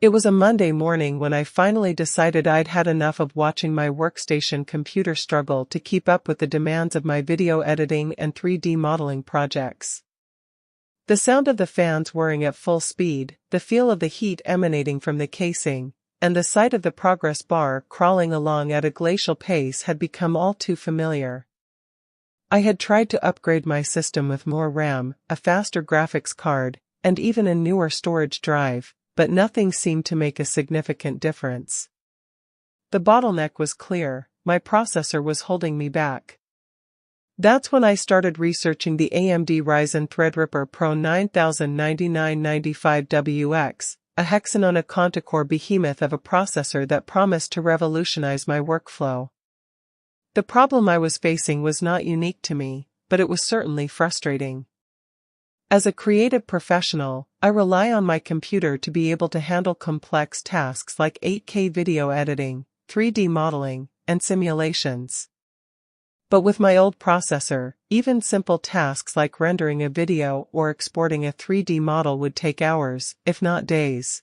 It was a Monday morning when I finally decided I'd had enough of watching my workstation computer struggle to keep up with the demands of my video editing and 3D modeling projects. The sound of the fans whirring at full speed, the feel of the heat emanating from the casing, and the sight of the progress bar crawling along at a glacial pace had become all too familiar. I had tried to upgrade my system with more RAM, a faster graphics card, and even a newer storage drive, but nothing seemed to make a significant difference. The bottleneck was clear: my processor was holding me back. That's when I started researching the AMD Ryzen Threadripper PRO 9995WX, a Hexagon Quad-core behemoth of a processor that promised to revolutionize my workflow. The problem I was facing was not unique to me, but it was certainly frustrating. As a creative professional, I rely on my computer to be able to handle complex tasks like 8K video editing, 3D modeling, and simulations. But with my old processor, even simple tasks like rendering a video or exporting a 3D model would take hours, if not days.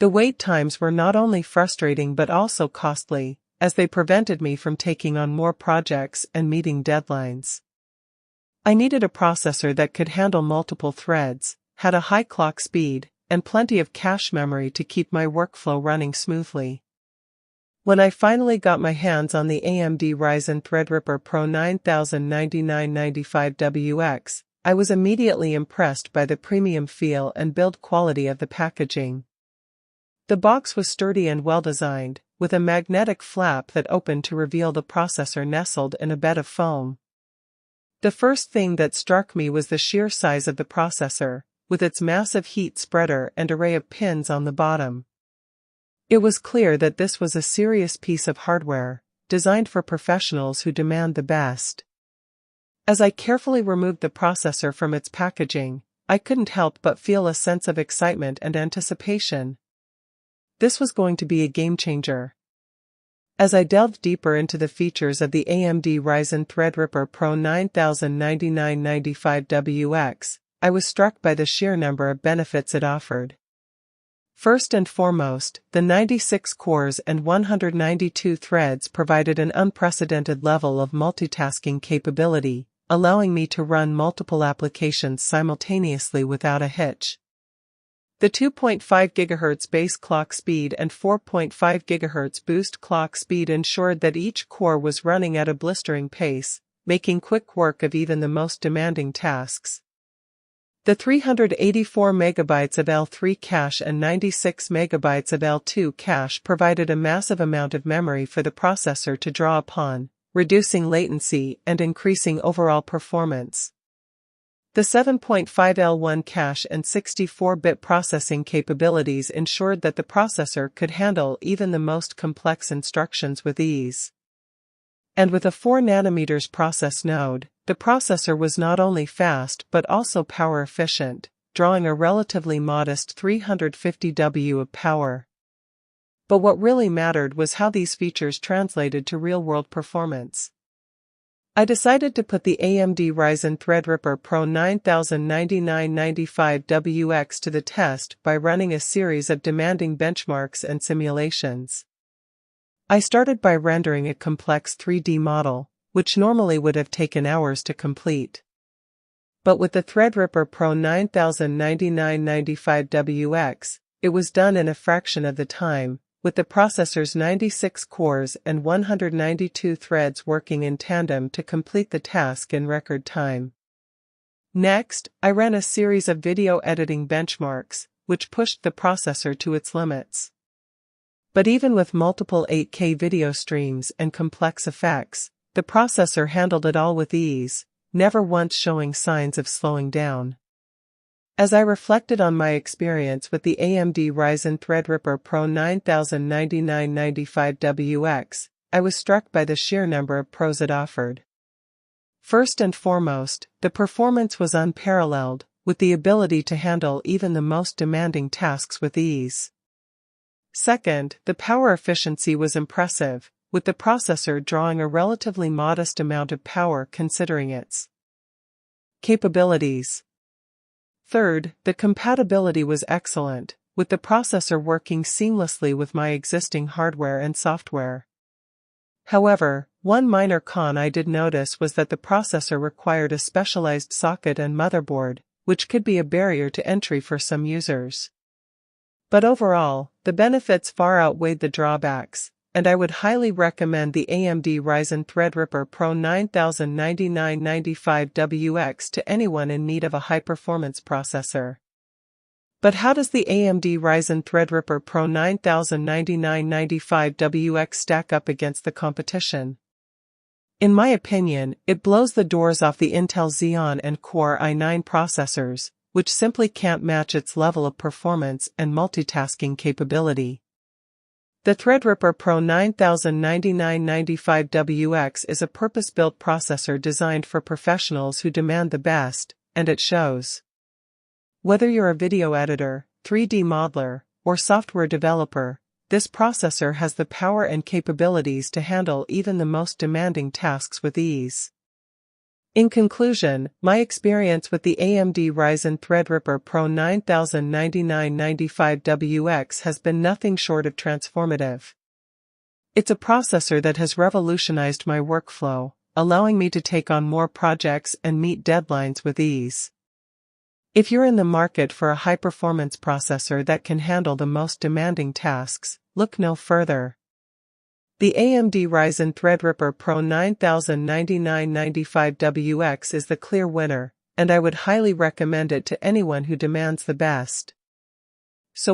The wait times were not only frustrating but also costly, as they prevented me from taking on more projects and meeting deadlines. I needed a processor that could handle multiple threads, had a high clock speed, and plenty of cache memory to keep my workflow running smoothly. When I finally got my hands on the AMD Ryzen Threadripper PRO 9995WX, I was immediately impressed by the premium feel and build quality of the packaging. The box was sturdy and well-designed, with a magnetic flap that opened to reveal the processor nestled in a bed of foam. The first thing that struck me was the sheer size of the processor, with its massive heat spreader and array of pins on the bottom. It was clear that this was a serious piece of hardware, designed for professionals who demand the best. As I carefully removed the processor from its packaging, I couldn't help but feel a sense of excitement and anticipation. This was going to be a game-changer. As I delved deeper into the features of the AMD Ryzen Threadripper PRO 9995WX, I was struck by the sheer number of benefits it offered. First and foremost, the 96 cores and 192 threads provided an unprecedented level of multitasking capability, allowing me to run multiple applications simultaneously without a hitch. The 2.5 GHz base clock speed and 4.5 GHz boost clock speed ensured that each core was running at a blistering pace, making quick work of even the most demanding tasks. The 384 MB of L3 cache and 96 MB of L2 cache provided a massive amount of memory for the processor to draw upon, reducing latency and increasing overall performance. The 7.5 L1 cache and 64-bit processing capabilities ensured that the processor could handle even the most complex instructions with ease. And with a 4nm process node, the processor was not only fast but also power efficient, drawing a relatively modest 350 W of power. But what really mattered was how these features translated to real-world performance. I decided to put the AMD Ryzen Threadripper PRO 9995WX to the test by running a series of demanding benchmarks and simulations. I started by rendering a complex 3D model, which normally would have taken hours to complete. But with the Threadripper PRO 9995WX, it was done in a fraction of the time, with the processor's 96 cores and 192 threads working in tandem to complete the task in record time. Next, I ran a series of video editing benchmarks, which pushed the processor to its limits. But even with multiple 8K video streams and complex effects, the processor handled it all with ease, never once showing signs of slowing down. As I reflected on my experience with the AMD Ryzen Threadripper PRO 9995WX, I was struck by the sheer number of pros it offered. First and foremost, the performance was unparalleled, with the ability to handle even the most demanding tasks with ease. Second, the power efficiency was impressive, with the processor drawing a relatively modest amount of power considering its capabilities. Third, the compatibility was excellent, with the processor working seamlessly with my existing hardware and software. However, one minor con I did notice was that the processor required a specialized socket and motherboard, which could be a barrier to entry for some users. But overall, the benefits far outweighed the drawbacks, and I would highly recommend the AMD Ryzen Threadripper PRO 9995WX to anyone in need of a high-performance processor. But how does the AMD Ryzen Threadripper PRO 9995WX stack up against the competition? In my opinion, it blows the doors off the Intel Xeon and Core i9 processors, which simply can't match its level of performance and multitasking capability. The Threadripper PRO 9995WX is a purpose-built processor designed for professionals who demand the best, and it shows. Whether you're a video editor, 3D modeler, or software developer, this processor has the power and capabilities to handle even the most demanding tasks with ease. In conclusion, my experience with the AMD Ryzen Threadripper PRO 9995WX has been nothing short of transformative. It's a processor that has revolutionized my workflow, allowing me to take on more projects and meet deadlines with ease. If you're in the market for a high-performance processor that can handle the most demanding tasks, look no further. The AMD Ryzen Threadripper PRO 9995WX is the clear winner, and I would highly recommend it to anyone who demands the best. So